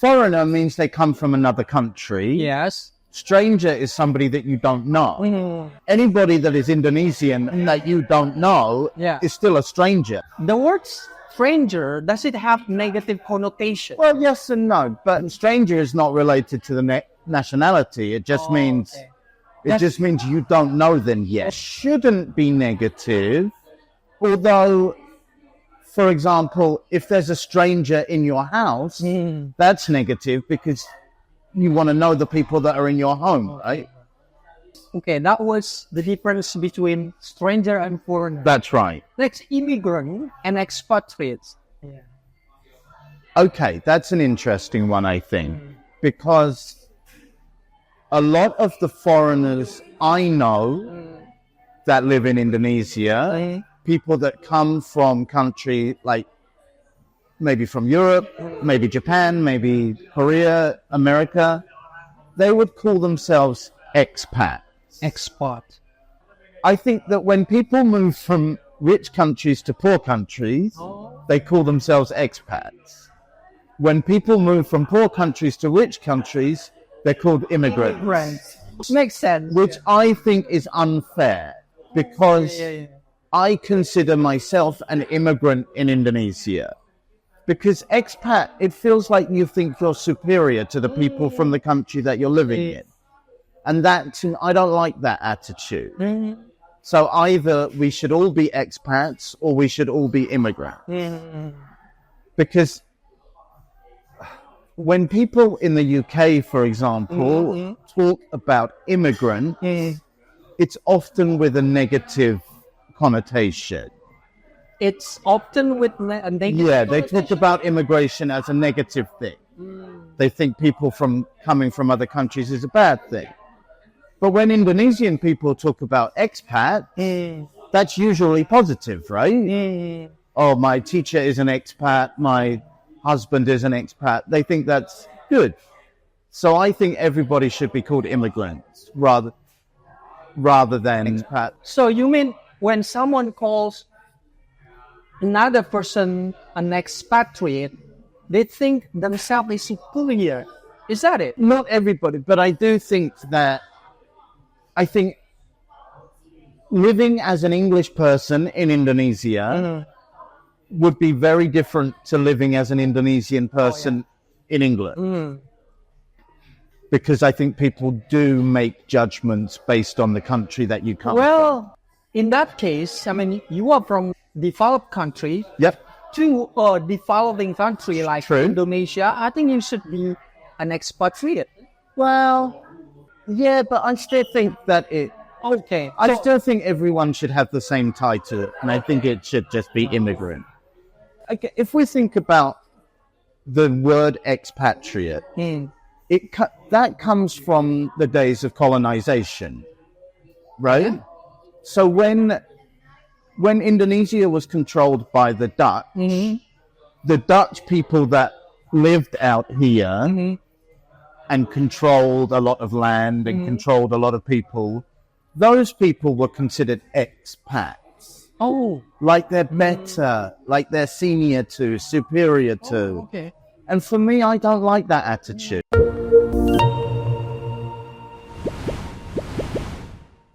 foreigner means they come from another country. Yes. Stranger is somebody that you don't know. Anybody that is Indonesian and that you don't know is still a stranger. The word stranger, does it have negative connotation? Well, yes and no, but stranger is not related to the nationality. It just means it just means you don't know them yet. It shouldn't be negative, although, for example, if there's a stranger in your house, that's negative because you want to know the people that are in your home, right? Okay, that was the difference between stranger and foreigner. That's right. Next, immigrant and expatriates. Okay, that's an interesting one, I think, because a lot of the foreigners I know that live in Indonesia, people that come from country like maybe from Europe, maybe Japan, maybe Korea, America, they would call themselves expats. Expat. I think that when people move from rich countries to poor countries, they call themselves expats. When people move from poor countries to rich countries, they're called immigrants. Makes sense. Which I think is unfair because I consider myself an immigrant in Indonesia. Because expat, it feels like you think you're superior to the people from the country that you're living in. And that, I don't like that attitude. So either we should all be expats or we should all be immigrants. Because when people in the UK, for example, talk about immigrant, it's often with a negative connotation. It's often with a negative Yeah, they talk about immigration as a negative thing. They think people coming from other countries is a bad thing. But when Indonesian people talk about expat, that's usually positive, right? Oh, my teacher is an expat, my husband is an expat. They think that's good. So I think everybody should be called immigrants rather than expat. So you mean when someone calls another person an expatriate, they think themselves is superior. Is that it? Not everybody, but I do think that living as an English person in Indonesia would be very different to living as an Indonesian person in England. Because I think people do make judgments based on the country that you come from. Well, in that case, I mean, you are from developed country to a developing country like Indonesia. I think you should be an expatriate. Well, yeah, but I still think that I still think everyone should have the same title, and I think it should just be immigrant. Okay, if we think about the word expatriate, that comes from the days of colonization, right? So when Indonesia was controlled by the Dutch, the Dutch people that lived out here and controlled a lot of land and controlled a lot of people, those people were considered expats. Oh. Like they're better, like they're senior to, superior to. Okay. And for me, I don't like that attitude.